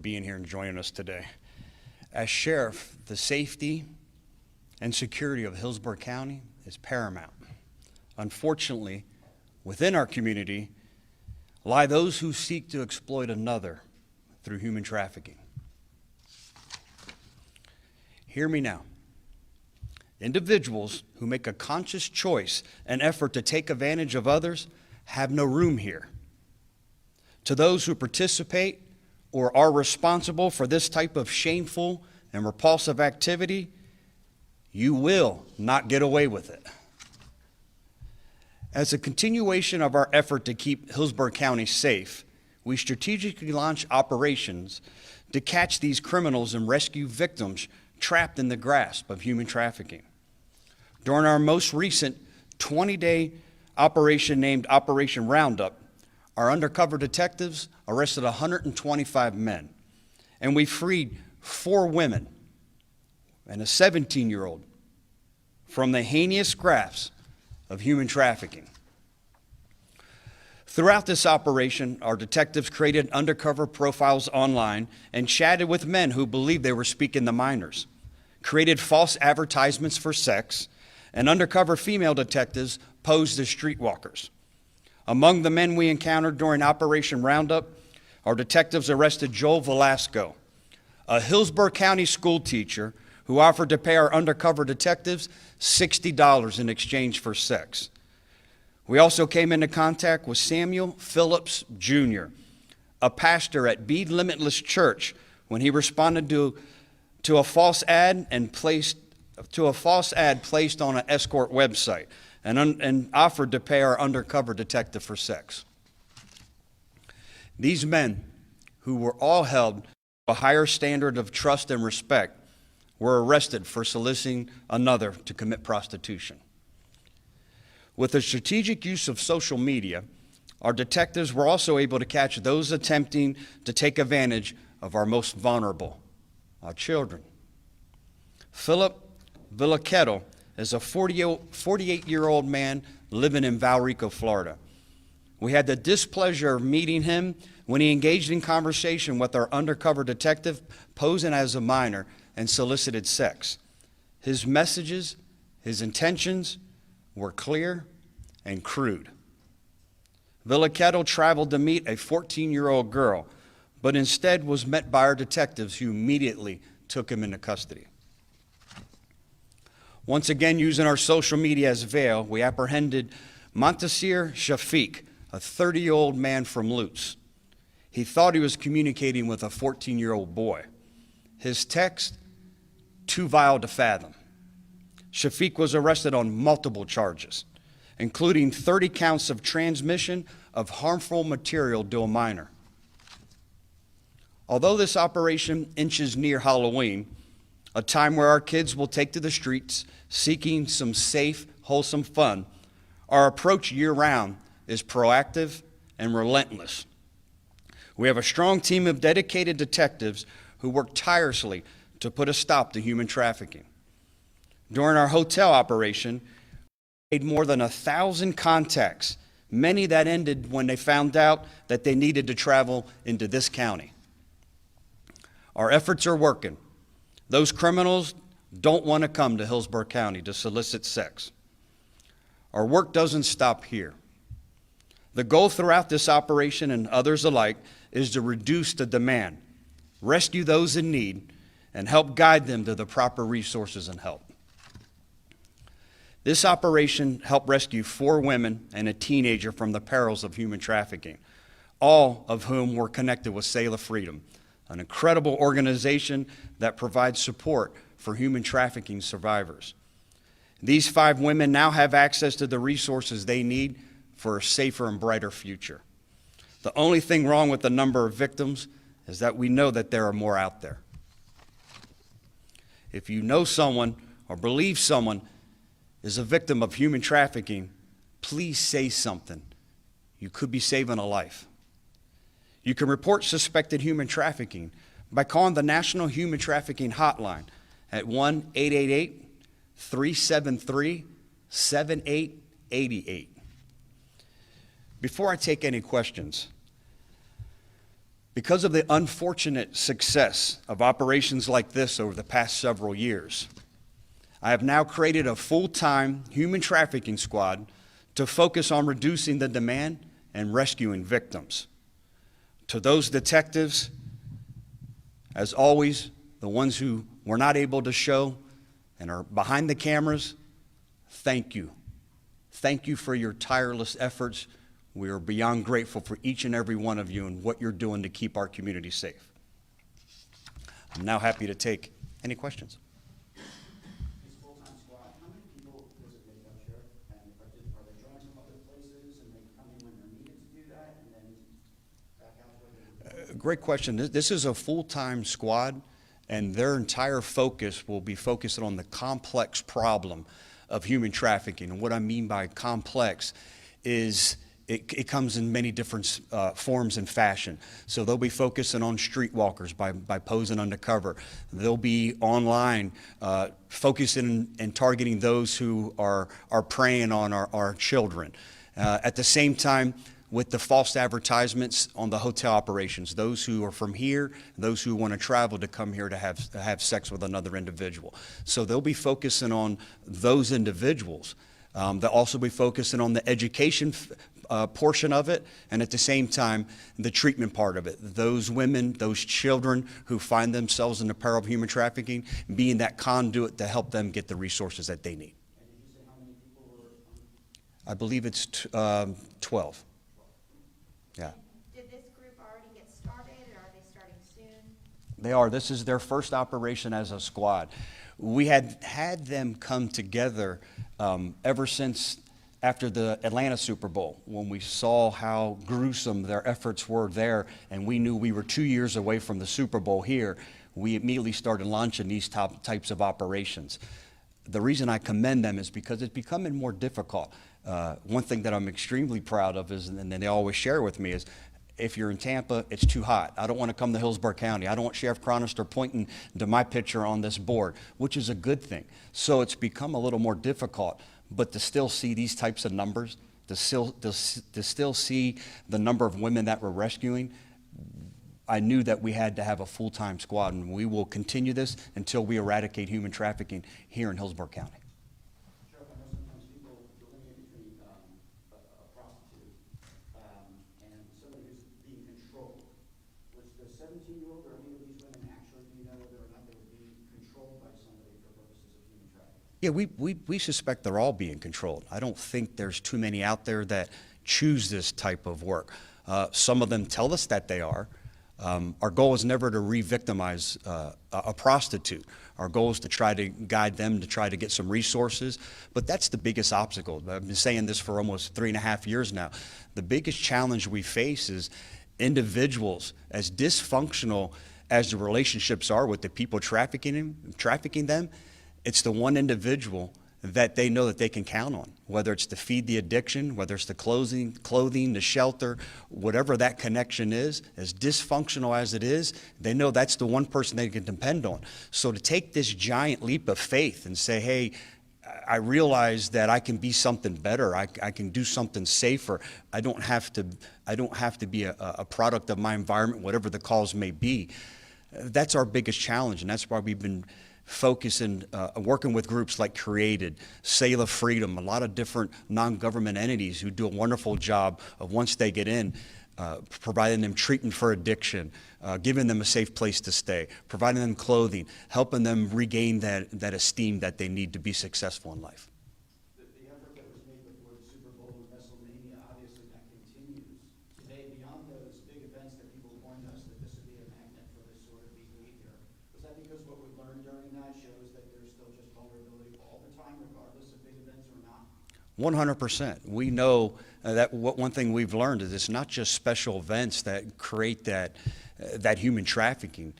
being here and joining us today. As sheriff, the safety and security of Hillsborough County is paramount. Unfortunately, within our community lie those who seek to exploit another through human trafficking. Hear me now. Individuals who make a conscious choice and effort to take advantage of others have no room here. To those who participate or are responsible for this type of shameful and repulsive activity, you will not get away with it. As a continuation of our effort to keep Hillsborough County safe, we strategically launch operations to catch these criminals and rescue victims trapped in the grasp of human trafficking. During our most recent 20-day operation named Operation Roundup, our undercover detectives arrested 125 men, and we freed 4 women and a 17-year-old from the heinous grasp of human trafficking. Throughout this operation, our detectives created undercover profiles online and chatted with men who believed they were speaking to minors, created false advertisements for sex, and undercover female detectives posed as streetwalkers. Among the men we encountered during Operation Roundup, our detectives arrested Joel Velasco, a Hillsborough County school teacher who offered to pay our undercover detectives $60 in exchange for sex. We also came into contact with Samuel Phillips Jr., a pastor at Bede Limitless Church, when he responded to a false ad placed on an escort website and offered to pay our undercover detective for sex. These men, who were all held to a higher standard of trust and respect, were arrested for soliciting another to commit prostitution. With the strategic use of social media, our detectives were also able to catch those attempting to take advantage of our most vulnerable, our children. Philip Villachetto is a 48-year-old man living in Valrico, Florida. We had the displeasure of meeting him when he engaged in conversation with our undercover detective posing as a minor and solicited sex. His messages, his intentions were clear and crude. Villachetto traveled to meet a 14-year-old girl, but instead was met by our detectives who immediately took him into custody. Once again, using our social media as veil, we apprehended Montasir Shafiq, a 30-year-old man from Lutz. He thought he was communicating with a 14-year-old boy. His text, too vile to fathom. Shafiq was arrested on multiple charges, including 30 counts of transmission of harmful material to a minor. Although this operation inches near Halloween, a time where our kids will take to the streets seeking some safe, wholesome fun, our approach year-round is proactive and relentless. We have a strong team of dedicated detectives who work tirelessly to put a stop to human trafficking. During our hotel operation, we made more than 1,000 contacts, many that ended when they found out that they needed to travel into this county. Our efforts are working. Those criminals don't want to come to Hillsborough County to solicit sex. Our work doesn't stop here. The goal throughout this operation and others alike is to reduce the demand, rescue those in need, and help guide them to the proper resources and help. This operation helped rescue 4 women and a teenager from the perils of human trafficking, all of whom were connected with Sail of Freedom, an incredible organization that provides support for human trafficking survivors. These 5 women now have access to the resources they need for a safer and brighter future. The only thing wrong with the number of victims is that we know that there are more out there. If you know someone or believe someone is a victim of human trafficking, please say something. You could be saving a life. You can report suspected human trafficking by calling the National Human Trafficking Hotline at 1-888-373-7888. Before I take any questions, Because of the unfortunate success of operations like this over the past several years, I have now created a full-time human trafficking squad to focus on reducing the demand and rescuing victims. To those detectives, as always, the ones who were not able to show and are behind the cameras, thank you. Thank you for your tireless efforts. We are beyond grateful for each and every one of you and what you're doing to keep our community safe. I'm now happy to take any questions. This full-time squad, how many people does it make up, Sheriff? And are they joining from other places and they come in when they're needed to do that and then back out where they Great question. This is a full-time squad, and their entire focus will be focused on the complex problem of human trafficking. And what I mean by complex is it comes in many different forms and fashion. So they'll be focusing on streetwalkers by posing undercover. They'll be online focusing and targeting those who are preying on our children. At the same time, with the false advertisements on the hotel operations, those who are from here, those who want to travel to come here to have sex with another individual. So they'll be focusing on those individuals. They'll also be focusing on the education portion of it, and at the same time, the treatment part of it. Those women, those children who find themselves in the peril of human trafficking, being that conduit to help them get the resources that they need. And did you say how many people were? I believe it's 12. Yeah. Did this group already get started, or are they starting soon? They are. This is their first operation as a squad. We had them come together ever since after the Atlanta Super Bowl, when we saw how gruesome their efforts were there, and we knew we were 2 years away from the Super Bowl here. We immediately started launching these types of operations. The reason I commend them is because it's becoming more difficult. One thing that I'm extremely proud of is, and they always share with me, is if you're in Tampa, it's too hot. I don't want to come to Hillsborough County. I don't want Sheriff Chronister pointing to my picture on this board, which is a good thing. So it's become a little more difficult, but to still see these types of numbers, to still see the number of women that we're rescuing, I knew that we had to have a full-time squad, and we will continue this until we eradicate human trafficking here in Hillsborough County. Sheriff, I know sometimes people delineate between a prostitute and somebody who's being controlled. Was the 17-year-old or any of these women actually, do you know whether or not they were being controlled by somebody for purposes of human trafficking? Yeah, we suspect they're all being controlled. I don't think there's too many out there that choose this type of work. Some of them tell us that they are. Our goal is never to re-victimize a prostitute. Our goal is to try to guide them to try to get some resources, but that's the biggest obstacle. I've been saying this for almost 3.5 years now. The biggest challenge we face is individuals, as dysfunctional as the relationships are with the people trafficking them, it's the one individual that they know that they can count on, whether it's to feed the addiction, whether it's the clothing, the shelter, whatever that connection is, as dysfunctional as it is, they know that's the one person they can depend on. So to take this giant leap of faith and say, hey, I realize that I can be something better, I can do something safer, I don't have to be a product of my environment, whatever the cause may be, that's our biggest challenge, and that's why we've been focusing, working with groups like Created, Sail of Freedom, a lot of different non-government entities who do a wonderful job of, once they get in, providing them treatment for addiction, giving them a safe place to stay, providing them clothing, helping them regain that esteem that they need to be successful in life. The effort that was made before the Super Bowl and WrestleMania, obviously that continues. Today, beyond those big events that people warned us that this would be a magnet for this sort of behavior, was that because what we learned during that shows that there's still just vulnerability all the time, regardless of big events or not? 100%. We know that one thing we've learned is it's not just special events that create that human trafficking.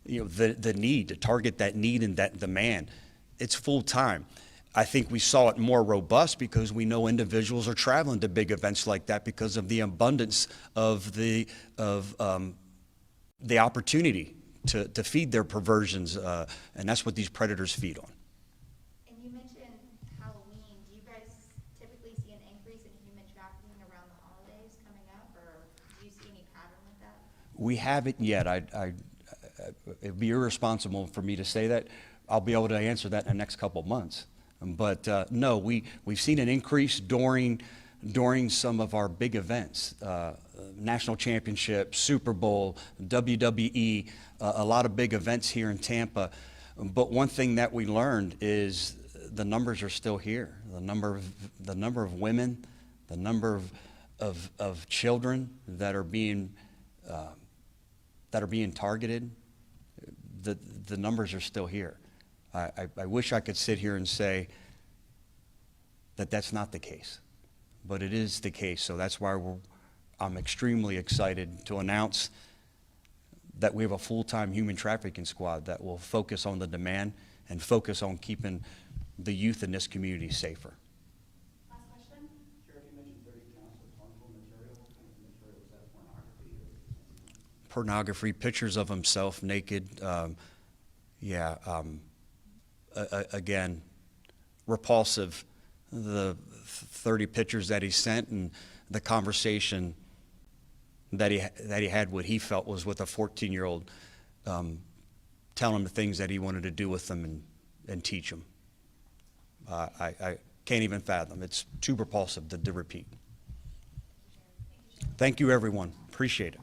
You know, the need to target that need and that demand. It's full time. I think we saw it more robust because we know individuals are traveling to big events like that because of the abundance of the opportunity to feed their perversions, and that's what these predators feed on. And you mentioned Halloween. Do you guys typically see an increase in human trafficking around the holidays coming up, or do you see any pattern with that? We haven't yet. It'd be irresponsible for me to say that. I'll be able to answer that in the next couple of months. But no, we've seen an increase during some of our big events, national championship, Super Bowl, WWE, a lot of big events here in Tampa. But one thing that we learned is the numbers are still here. The number of women, the number of children that are being targeted, the numbers are still here. I wish I could sit here and say that that's not the case, but it is the case. So that's why I'm extremely excited to announce that we have a full-time human trafficking squad that will focus on the demand and focus on keeping the youth in this community safer. Last question? Sheriff, you mentioned 30 counts of harmful material. What kind of material was that? Pornography or something? Pornography, pictures of himself naked. Again, repulsive. The 30 pictures that he sent and the conversation that he had, what he felt was with a 14-year-old, telling him the things that he wanted to do with them and teach them. I can't even fathom. It's too repulsive to repeat. Thank you, everyone. Appreciate it.